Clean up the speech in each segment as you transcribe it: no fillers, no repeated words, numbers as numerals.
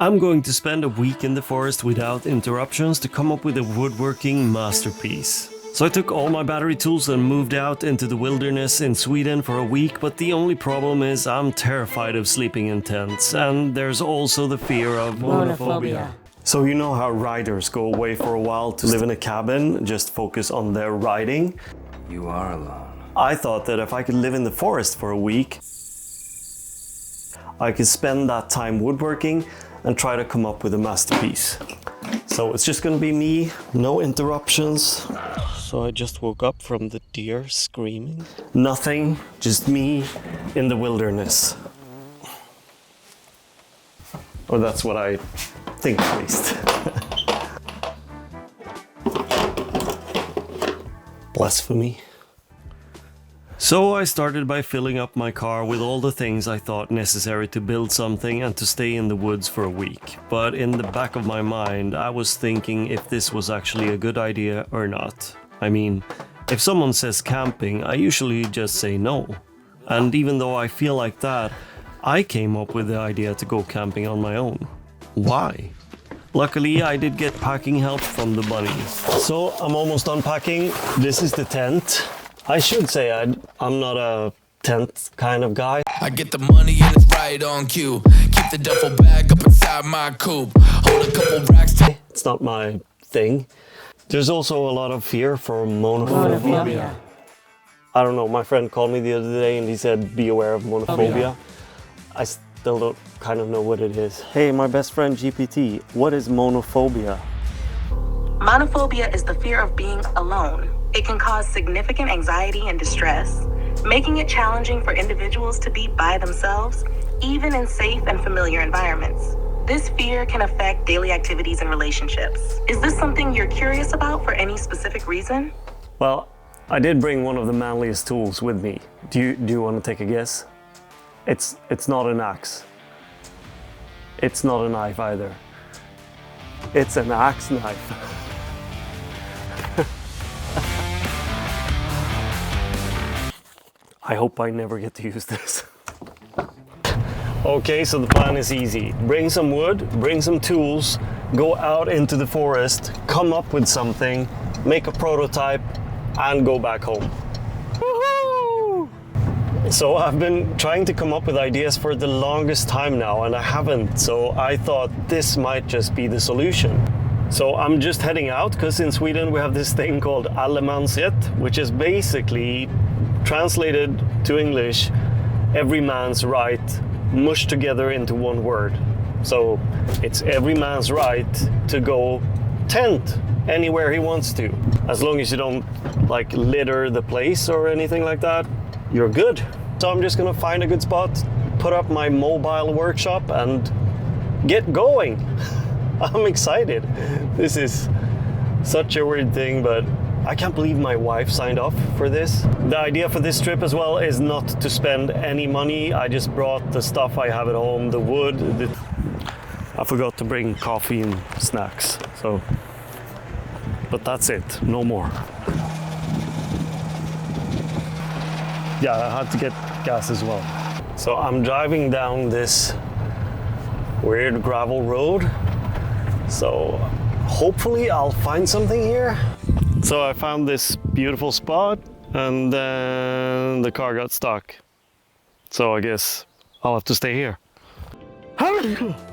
I'm going to spend a week in the forest without interruptions to come up with a woodworking masterpiece. So I took all my battery tools and moved out into the wilderness in Sweden for a week, but the only problem is I'm terrified of sleeping in tents, and there's also the fear of monophobia. So you know how riders go away for a while to live in a cabin, just focus on their riding? You are alone. I thought that if I could live in the forest for a week, I could spend that time woodworking and try to come up with a masterpiece. So it's just gonna be me, no interruptions. So I just woke up from the deer screaming. Nothing, just me in the wilderness. Or that's what I think at least. Blasphemy. So I started by filling up my car with all the things I thought necessary to build something and to stay in the woods for a week. But in the back of my mind, I was thinking if this was actually a good idea or not. I mean, if someone says camping, I usually just say no. And even though I feel like that, I came up with the idea to go camping on my own. Why? Luckily, I did get packing help from the bunny. So I'm almost done packing. This is the tent. I should say I'm not a tent kind of guy. I get the money and it's right on cue. Keep the duffel bag up inside my coupe. Hold a couple racks. It's not my thing. There's also a lot of fear for monophobia. I don't know, my friend called me the other day and he said, be aware of monophobia. I still don't kind of know what it is. Hey, my best friend GPT, what is monophobia? Monophobia is the fear of being alone. It can cause significant anxiety and distress, making it challenging for individuals to be by themselves, even in safe and familiar environments. This fear can affect daily activities and relationships. Is this something you're curious about for any specific reason? Well, I did bring one of the manliest tools with me. Do you want to take a guess? It's not an axe. It's not a knife either. It's an axe knife. I hope I never get to use this. Okay, so the plan is easy. Bring some wood, bring some tools, go out into the forest, come up with something, make a prototype, and go back home. Woohoo! So I've been trying to come up with ideas for the longest time now, and I haven't, so I thought this might just be the solution. So I'm just heading out, because in Sweden we have this thing called allemansrätt, which is basically translated to English, every man's right, mushed together into one word. So it's every man's right to go tent anywhere he wants to. As long as you don't like litter the place or anything like that, you're good. So I'm just gonna find a good spot, put up my mobile workshop and get going. I'm excited. This is such a weird thing, but I can't believe my wife signed up for this. The idea for this trip as well is not to spend any money. I just brought the stuff I have at home, the wood. I forgot to bring coffee and snacks, so. But that's it, no more. Yeah, I had to get gas as well. So I'm driving down this weird gravel road. So hopefully I'll find something here. So I found this beautiful spot and then the car got stuck. So I guess I'll have to stay here.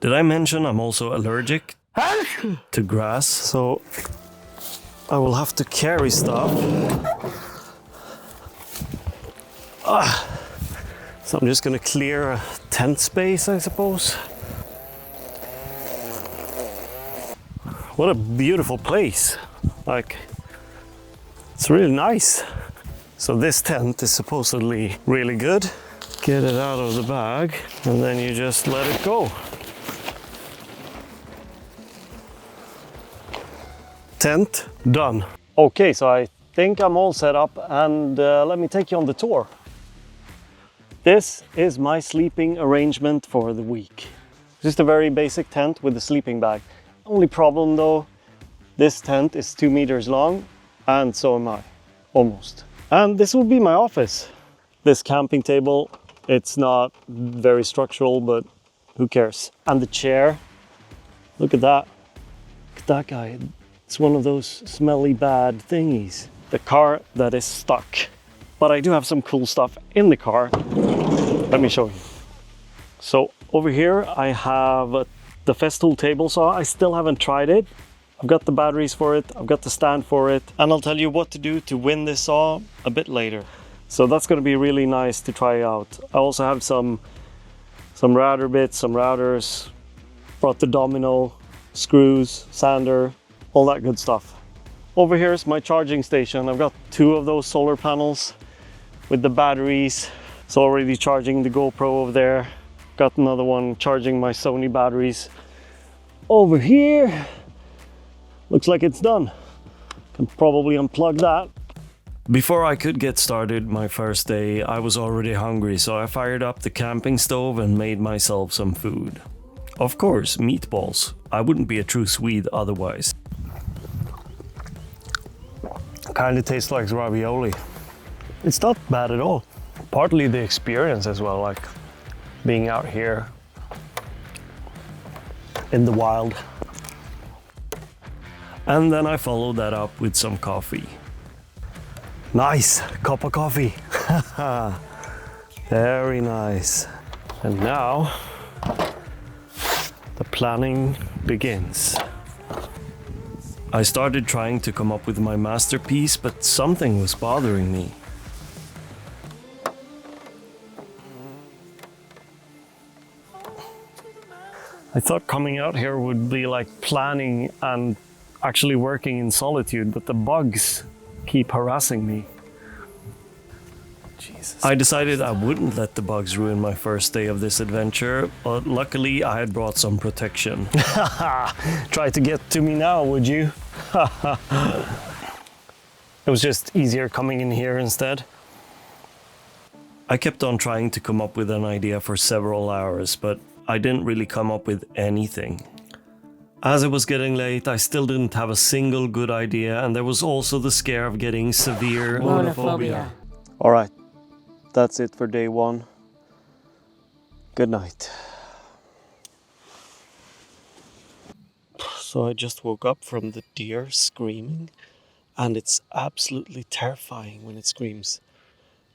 Did I mention I'm also allergic to grass? So I will have to carry stuff. So I'm just gonna clear a tent space, I suppose. What a beautiful place. Like, it's really nice. So this tent is supposedly really good. Get it out of the bag and then you just let it go. Tent done. Okay, so I think I'm all set up and let me take you on the tour. This is my sleeping arrangement for the week. Just a very basic tent with a sleeping bag. Only problem though, this tent is 2 meters long and so am I, almost. And this will be my office. This camping table, it's not very structural, but who cares? And the chair, Look at that. Look at that guy. It's one of those smelly bad thingies. The car that is stuck. But I do have some cool stuff in the car. Let me show you. So over here I have the Festool table saw. I still haven't tried it. I've got the batteries for it. I've got the stand for it. And I'll tell you what to do to win this saw a bit later. So that's going to be really nice to try out. I also have some router bits, some routers. Brought the domino, screws, sander, all that good stuff. Over here is my charging station. I've got 2 of those solar panels with the batteries. So already charging the GoPro over there. Got another one charging my Sony batteries. Over here, looks like it's done. Can probably unplug that. Before I could get started my first day, I was already hungry, so I fired up the camping stove and made myself some food. Of course, meatballs. I wouldn't be a true Swede otherwise. Kind of tastes like ravioli. It's not bad at all. Partly the experience as well, like being out here in the wild. And then I followed that up with some coffee. Nice cup of coffee. Very nice. And now the planning begins. I started trying to come up with my masterpiece, but something was bothering me. I thought coming out here would be like planning and actually working in solitude, but the bugs keep harassing me. Jesus. I decided I wouldn't let the bugs ruin my first day of this adventure, but luckily I had brought some protection. Try to get to me now, would you? It was just easier coming in here instead. I kept on trying to come up with an idea for several hours, but I didn't really come up with anything. As it was getting late, I still didn't have a single good idea, and there was also the scare of getting severe monophobia. Alright, that's it for day 1. Good night. So I just woke up from the deer screaming, and it's absolutely terrifying when it screams.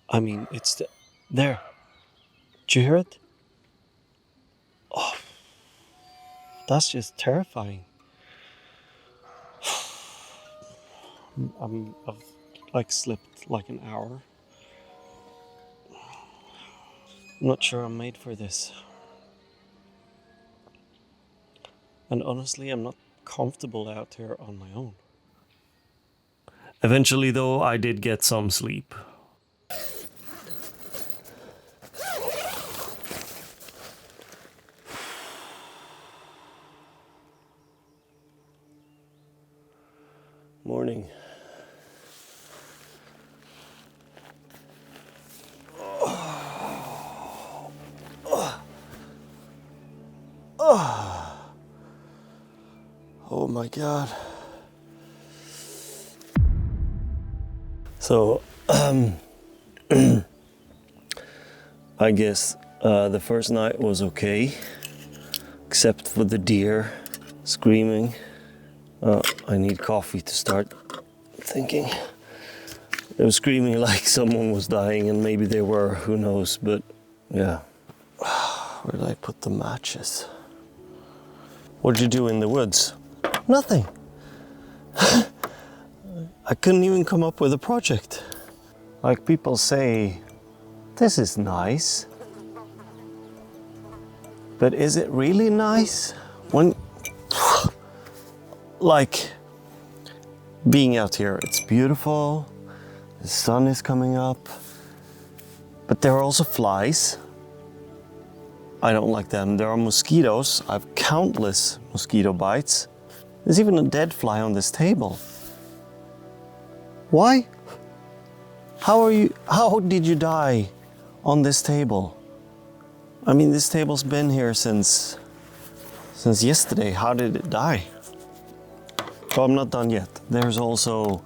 I mean, it's there. Did you hear it? Oh, that's just terrifying. I've like slept like an hour. I'm not sure I'm made for this. And honestly, I'm not comfortable out here on my own. Eventually though, I did get some sleep. Morning. Oh my God. So, I guess the first night was okay, except for the deer screaming. I need coffee to start thinking. They were screaming like someone was dying, and maybe they were, who knows, but yeah. Where did I put the matches? What did you do in the woods? Nothing. I couldn't even come up with a project. Like people say, this is nice. But is it really nice? When, like, being out here, it's beautiful, the sun is coming up, but there are also flies. I don't like them. There are mosquitoes. I have countless mosquito bites. There's even a dead fly on this table. Why? How did you die on this table? I mean, this table's been here since yesterday. How did it die? Well, I'm not done yet. There's also,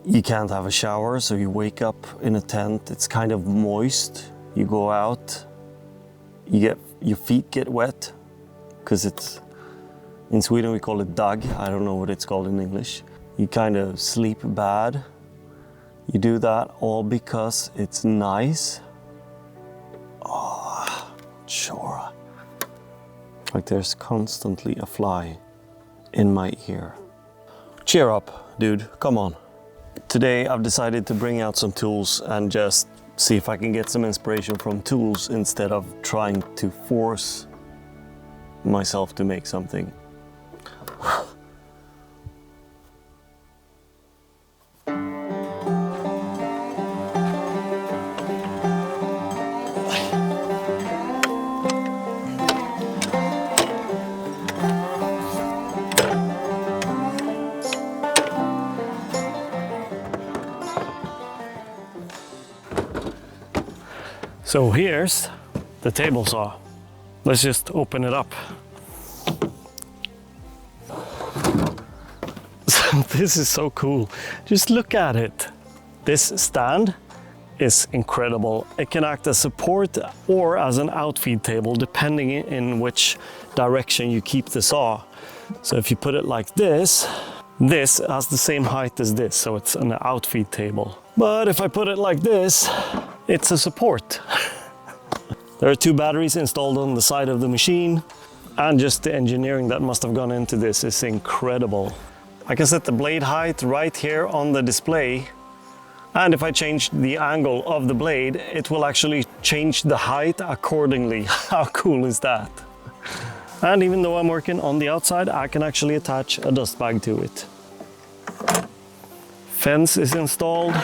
you can't have a shower, so you wake up in a tent. It's kind of moist. You go out, your feet get wet because it's In Sweden we call it dag. I don't know what it's called in English. You kind of sleep bad. You do that all because it's nice. Oh, sure. Like there's constantly a fly in my ear. Cheer up, dude, come on. Today I've decided to bring out some tools and just see if I can get some inspiration from tools instead of trying to force myself to make something. So here's the table saw. Let's just open it up. So this is so cool. Just look at it. This stand is incredible. It can act as support or as an outfeed table, depending in which direction you keep the saw. So if you put it like this has the same height as this, so it's an outfeed table. But if I put it like this, it's a support. There are 2 batteries installed on the side of the machine, and just the engineering that must have gone into this is incredible. I can set the blade height right here on the display, and if I change the angle of the blade, it will actually change the height accordingly. How cool is that? And even though I'm working on the outside, I can actually attach a dust bag to it. Fence is installed.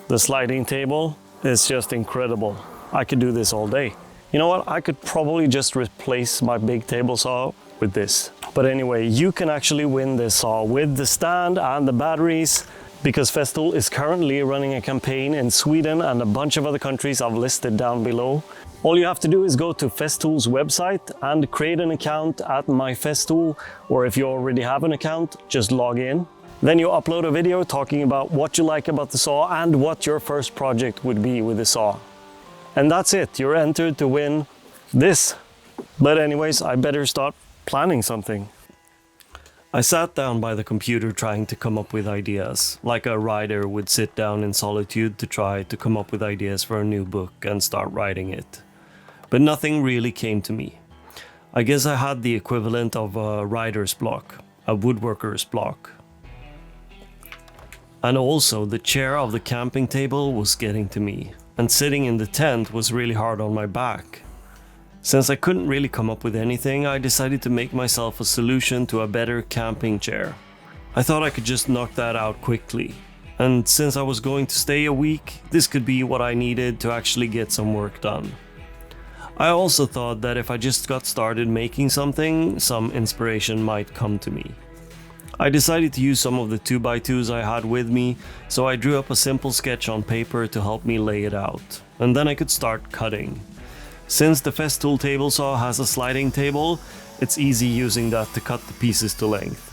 The sliding table is just incredible. I could do this all day. You know what? I could probably just replace my big table saw with this. But anyway, you can actually win this saw with the stand and the batteries, because Festool is currently running a campaign in Sweden and a bunch of other countries I've listed down below. All you have to do is go to Festool's website and create an account at MyFestool, or if you already have an account, just log in. Then you upload a video talking about what you like about the saw and what your first project would be with the saw. And that's it, you're entered to win this. But anyways, I better start planning something. I sat down by the computer trying to come up with ideas, like a writer would sit down in solitude to try to come up with ideas for a new book and start writing it. But nothing really came to me. I guess I had the equivalent of a writer's block, a woodworker's block. And also the chair of the camping table was getting to me, and sitting in the tent was really hard on my back. Since I couldn't really come up with anything, I decided to make myself a solution to a better camping chair. I thought I could just knock that out quickly. And since I was going to stay a week, this could be what I needed to actually get some work done. I also thought that if I just got started making something, some inspiration might come to me. I decided to use some of the 2x2s I had with me, so I drew up a simple sketch on paper to help me lay it out. And then I could start cutting. Since the Festool table saw has a sliding table, it's easy using that to cut the pieces to length.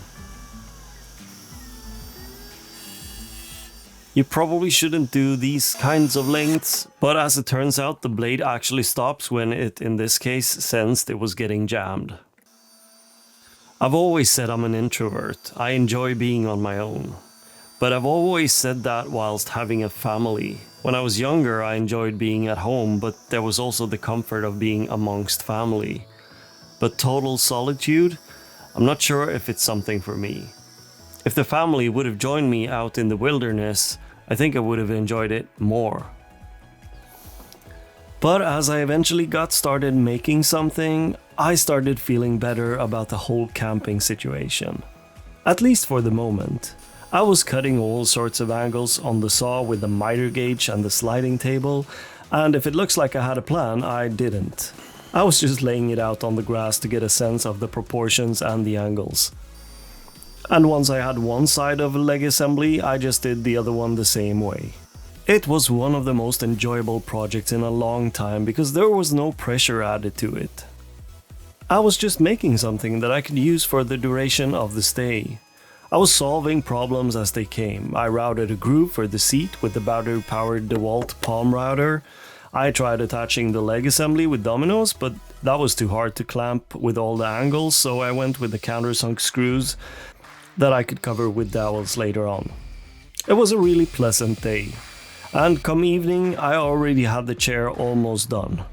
You probably shouldn't do these kinds of lengths, but as it turns out, the blade actually stops when it, in this case, sensed it was getting jammed. I've always said I'm an introvert. I enjoy being on my own. But I've always said that whilst having a family. When I was younger, I enjoyed being at home, but there was also the comfort of being amongst family. But total solitude? I'm not sure if it's something for me. If the family would have joined me out in the wilderness, I think I would have enjoyed it more. But as I eventually got started making something, I started feeling better about the whole camping situation. At least for the moment. I was cutting all sorts of angles on the saw with the miter gauge and the sliding table, and if it looks like I had a plan, I didn't. I was just laying it out on the grass to get a sense of the proportions and the angles. And once I had one side of a leg assembly, I just did the other one the same way. It was one of the most enjoyable projects in a long time because there was no pressure added to it. I was just making something that I could use for the duration of the stay. I was solving problems as they came. I routed a groove for the seat with the battery-powered DeWalt palm router. I tried attaching the leg assembly with dominoes, but That was too hard to clamp with all the angles, so I went with the countersunk screws that I could cover with dowels later on. It was a really pleasant day, and come evening I already had the chair almost done.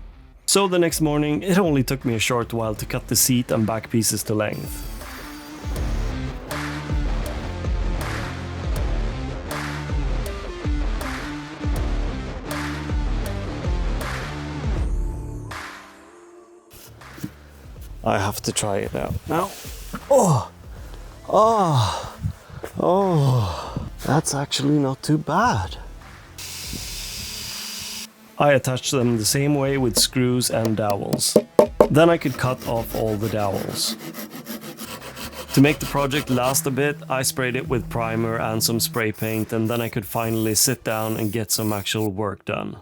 So the next morning it only took me a short while to cut the seat and back pieces to length. I have to try it out now. That's actually not too bad. I attached them the same way with screws and dowels. Then I could cut off all the dowels. To make the project last a bit, I sprayed it with primer and some spray paint, and then I could finally sit down and get some actual work done.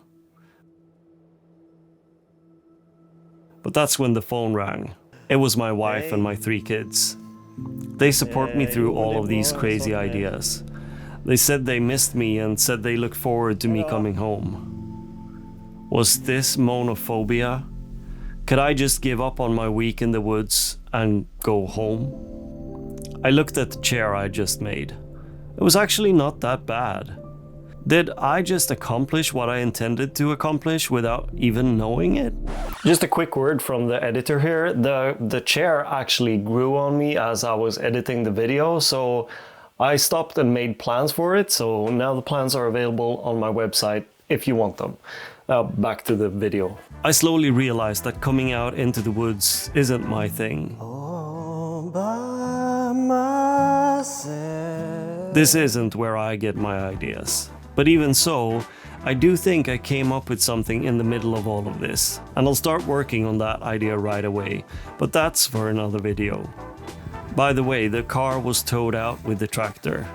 But that's when the phone rang. It was my wife and my 3 kids. They support me through all of these crazy ideas. They said they missed me and said they look forward to me coming home. Was this monophobia? Could I just give up on my week in the woods and go home? I looked at the chair I just made. It was actually not that bad. Did I just accomplish what I intended to accomplish without even knowing it? Just a quick word from the editor here. The chair actually grew on me as I was editing the video, so I stopped and made plans for it, so now the plans are available on my website if you want them. Now back to the video. I slowly realized that coming out into the woods isn't my thing. All by myself. This isn't where I get my ideas. But even so, I do think I came up with something in the middle of all of this, and I'll start working on that idea right away, but that's for another video. By the way, the car was towed out with the tractor.